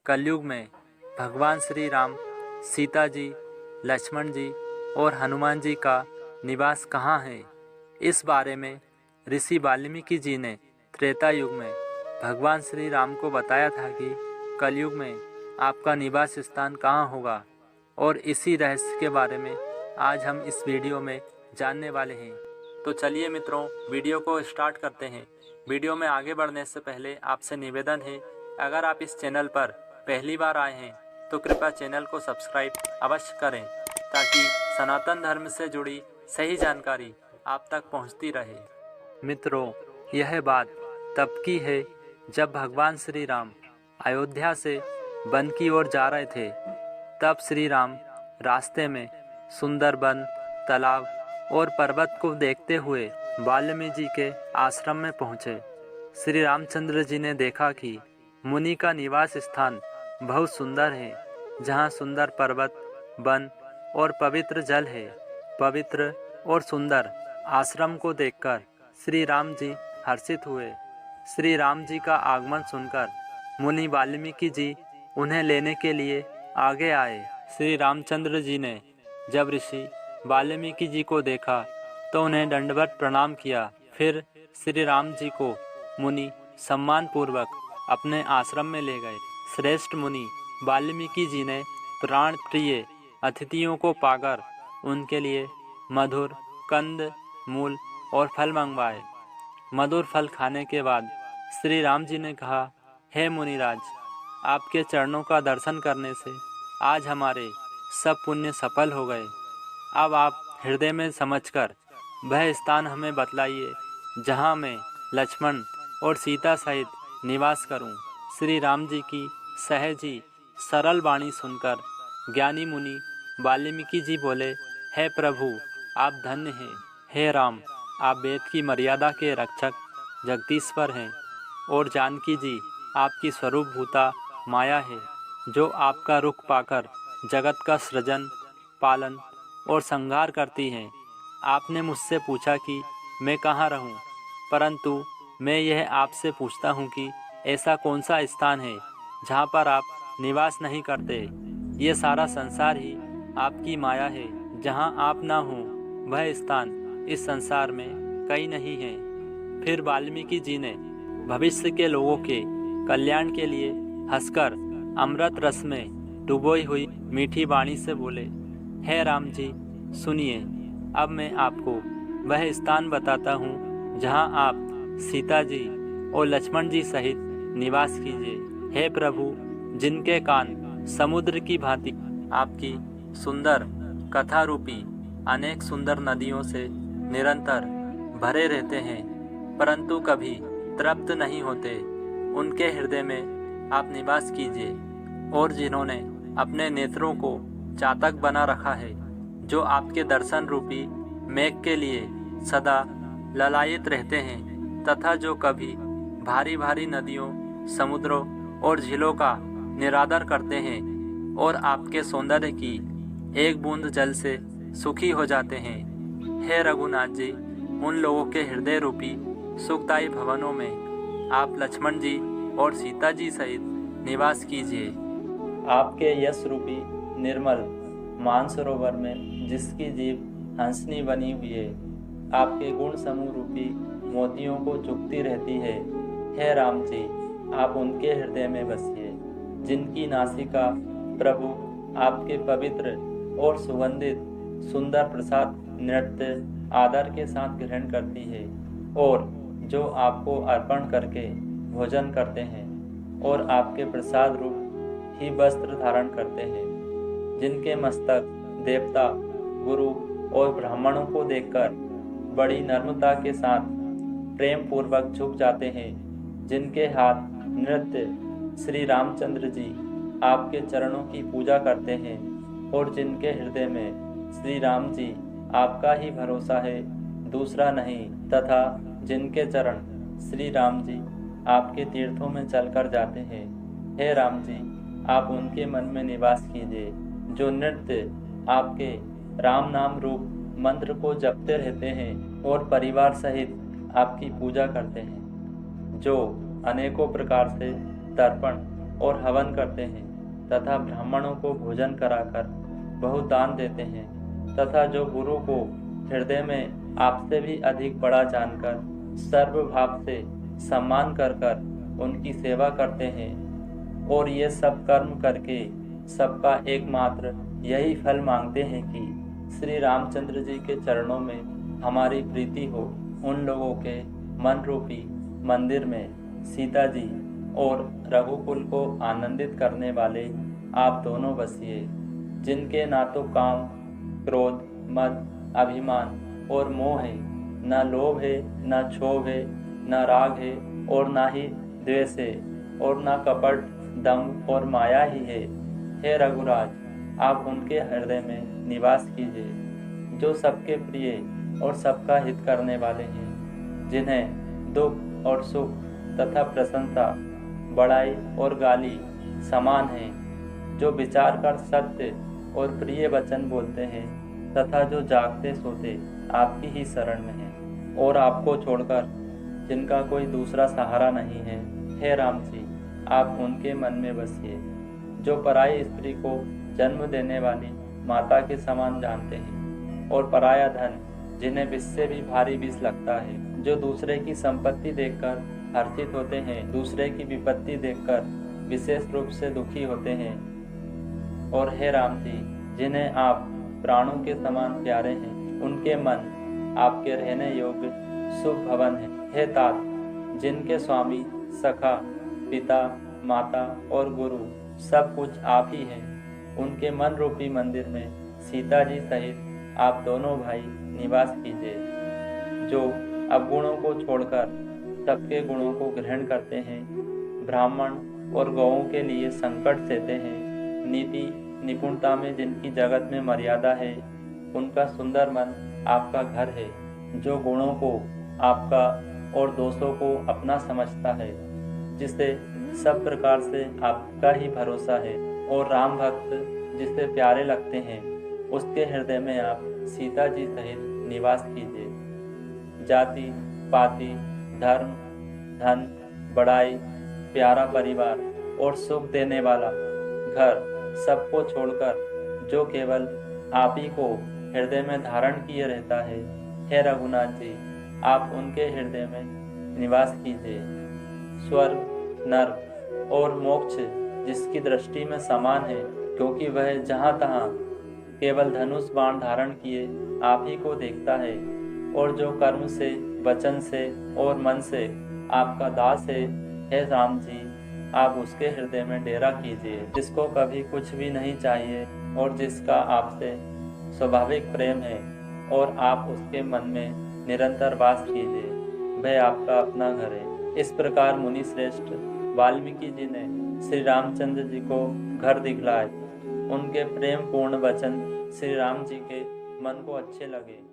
कलयुग में भगवान श्री राम, सीता जी, लक्ष्मण जी और हनुमान जी का निवास कहाँ है? इस बारे में ऋषि वाल्मीकि जी ने त्रेता युग में भगवान श्री राम को बताया था कि कलयुग में आपका निवास स्थान कहाँ होगा, और इसी रहस्य के बारे में आज हम इस वीडियो में जानने वाले हैं। तो चलिए मित्रों, वीडियो को स्टार्ट करते हैं। वीडियो में आगे बढ़ने से पहले आपसे निवेदन है, अगर आप इस चैनल पर पहली बार आए हैं तो कृपया चैनल को सब्सक्राइब अवश्य करें, ताकि सनातन धर्म से जुड़ी सही जानकारी आप तक पहुंचती रहे। मित्रों, यह बात तब की है जब भगवान श्री राम अयोध्या से वन की ओर जा रहे थे। तब श्री राम रास्ते में सुंदर वन, तालाब और पर्वत को देखते हुए वाल्मीकि जी के आश्रम में पहुँचे। श्री रामचंद्र जी ने देखा कि मुनि का निवास स्थान बहुत सुंदर है, जहाँ सुंदर पर्वत, वन और पवित्र जल है। पवित्र और सुंदर आश्रम को देखकर श्री राम जी हर्षित हुए। श्री राम जी का आगमन सुनकर मुनि वाल्मीकि जी उन्हें लेने के लिए आगे आए। श्री रामचंद्र जी ने जब ऋषि वाल्मीकि जी को देखा तो उन्हें दंडवत प्रणाम किया। फिर श्री राम जी को मुनि सम्मान पूर्वक अपने आश्रम में ले गए। श्रेष्ठ मुनि वाल्मीकि जी ने प्राण प्रिय अतिथियों को पाकर उनके लिए मधुर कंद, मूल और फल मंगवाए। मधुर फल खाने के बाद श्री राम जी ने कहा, हे मुनिराज, आपके चरणों का दर्शन करने से आज हमारे सब पुण्य सफल हो गए। अब आप हृदय में समझकर वह स्थान हमें बतलाइए जहाँ मैं लक्ष्मण और सीता सहित निवास करूं। श्री राम जी की सहजी सरल वाणी सुनकर ज्ञानी मुनि वाल्मीकि जी बोले, हे प्रभु, आप धन्य हैं। हे राम, आप वेद की मर्यादा के रक्षक जगदीश्वर हैं, और जानकी जी आपकी स्वरूप भूता माया है, जो आपका रुख पाकर जगत का सृजन, पालन और संहार करती हैं। आपने मुझसे पूछा कि मैं कहाँ रहूं, परंतु मैं यह आपसे पूछता हूं कि ऐसा कौन सा स्थान है जहाँ पर आप निवास नहीं करते। ये सारा संसार ही आपकी माया है। जहाँ आप ना हों वह स्थान इस संसार में कहीं नहीं है। फिर वाल्मीकि जी ने भविष्य के लोगों के कल्याण के लिए हंसकर अमृत रस में डुबोई हुई मीठी वाणी से बोले, हे राम जी, सुनिए, अब मैं आपको वह स्थान बताता हूँ जहाँ आप सीता जी और लक्ष्मण जी सहित निवास कीजिए। हे प्रभु, जिनके कान समुद्र की भांति आपकी सुंदर कथा रूपी अनेक सुंदर नदियों से निरंतर भरे रहते हैं, परंतु कभी तृप्त नहीं होते, उनके हृदय में आप निवास कीजिए। और जिन्होंने अपने नेत्रों को चातक बना रखा है, जो आपके दर्शन रूपी मेघ के लिए सदा ललायित रहते हैं, तथा जो कभी भारी भारी नदियों, समुद्रों और झीलों का निरादर करते हैं और आपके सौंदर्य की एक बूंद जल से सुखी हो जाते हैं। हे रघुनाथ जी, उन लोगों के हृदय रूपी सुखदायी भवनों में आप लक्ष्मण जी और सीता जी सहित निवास कीजिए। आपके यश रूपी निर्मल मानसरोवर में जिसकी जीभ हंसनी बनी हुई है, आपके गुण समूह रूपी मोतियों को चुगती रहती है। हे राम जी, आप उनके हृदय में बसिए, जिनकी नासिका प्रभु आपके पवित्र और सुगंधित सुंदर प्रसाद नृत्य आदर के साथ ग्रहण करती है, और जो आपको अर्पण करके भोजन करते हैं और आपके प्रसाद रूप ही वस्त्र धारण करते हैं, जिनके मस्तक देवता, गुरु और ब्राह्मणों को देखकर बड़ी नम्रता के साथ प्रेम पूर्वक झुक जाते हैं, जिनके हाथ नृत्य श्री रामचंद्र जी आपके चरणों की पूजा करते हैं, और जिनके हृदय में श्री राम जी आपका ही भरोसा है, दूसरा नहीं, तथा जिनके चरण श्री राम जी आपके तीर्थों में चलकर जाते हैं। हे राम जी, आप उनके मन में निवास कीजिए, जो नृत्य आपके राम नाम रूप मंत्र को जपते रहते हैं और परिवार सहित आपकी पूजा करते हैं, जो अनेकों प्रकार से तर्पण और हवन करते हैं तथा ब्राह्मणों को भोजन कराकर बहुत दान देते हैं तथा जो गुरु को हृदय में आपसे भी अधिक बड़ा जानकर सर्वभाव से सम्मान कर कर उनकी सेवा करते हैं और ये सब कर्म करके सबका एकमात्र यही फल मांगते हैं कि श्री रामचंद्र जी के चरणों में हमारी प्रीति हो। उन लोगों के मन रूपी मंदिर में सीता जी और रघुकुल को आनंदित करने वाले आप दोनों बसिए, जिनके ना तो काम, क्रोध, मद, अभिमान और मोह है, न लोभ है, न क्षोभ है, न राग है और ना ही द्वेष है और न कपट, दम्भ और माया ही है। हे रघुराज, आप उनके हृदय में निवास कीजिए, जो सबके प्रिय और सबका हित करने वाले हैं, जिन्हें दुख और सुख तथा प्रशंसा, बड़ाई और गाली समान हैं, जो विचार कर सत्य और प्रिय वचन बोलते हैं तथा जो जागते सोते आपकी ही शरण में हैं और आपको छोड़कर जिनका कोई दूसरा सहारा नहीं है। हे राम जी, आप उनके मन में बसिए, जो पराई स्त्री को जन्म देने वाली माता के समान जानते हैं और पराया धन जिन्हें विष से भी भारी विष लगता है, जो दूसरे की संपत्ति देखकर हर्षित होते हैं, दूसरे की विपत्ति देखकर विशेष रूप से दुखी होते हैं। और हे राम जी, जिन्हें आप प्राणों के समान प्यारे हैं, उनके मन आपके रहने योग्य शुभ भवन है। हे तात, जिनके स्वामी, सखा, पिता, माता और गुरु सब कुछ आप ही हैं, उनके मन रूपी मंदिर में सीता जी सहित आप दोनों भाई निवास कीजिए, जो अवगुणों को छोड़कर सबके गुणों को ग्रहण करते हैं, ब्राह्मण और गौओं के लिए संकट सहते हैं, नीति निपुणता में जिनकी जगत में मर्यादा है, उनका सुंदर मन आपका घर है, जो गुणों को आपका और दोषों को अपना समझता है, जिसे सब प्रकार से आपका ही भरोसा है और राम भक्त जिसे प्यारे लगते हैं, उसके हृदय में आप सीता जी सहित निवास कीजिए। जाति, पाति, धर्म, धन, बड़ाई, प्यारा परिवार और सुख देने वाला घर सबको छोड़कर जो केवल आप ही को हृदय में धारण किए रहता है, हे रघुनाथ जी, आप उनके हृदय में निवास कीजिए। स्वर्ग, नर्क और मोक्ष जिसकी दृष्टि में समान है, क्योंकि वह जहाँ तहाँ केवल धनुष बाण धारण किए आप ही को देखता है, और जो कर्म से, वचन से और मन से आपका दास है, हे राम जी, आप उसके हृदय में डेरा कीजिए, जिसको कभी कुछ भी नहीं चाहिए और जिसका आपसे स्वाभाविक प्रेम है, और आप उसके मन में निरंतर वास कीजिए, वह आपका अपना घर है। इस प्रकार मुनि श्रेष्ठ वाल्मीकि जी ने श्री रामचंद्र जी को घर दिखलाए। उनके प्रेम पूर्ण वचन श्री राम जी के मन को अच्छे लगे।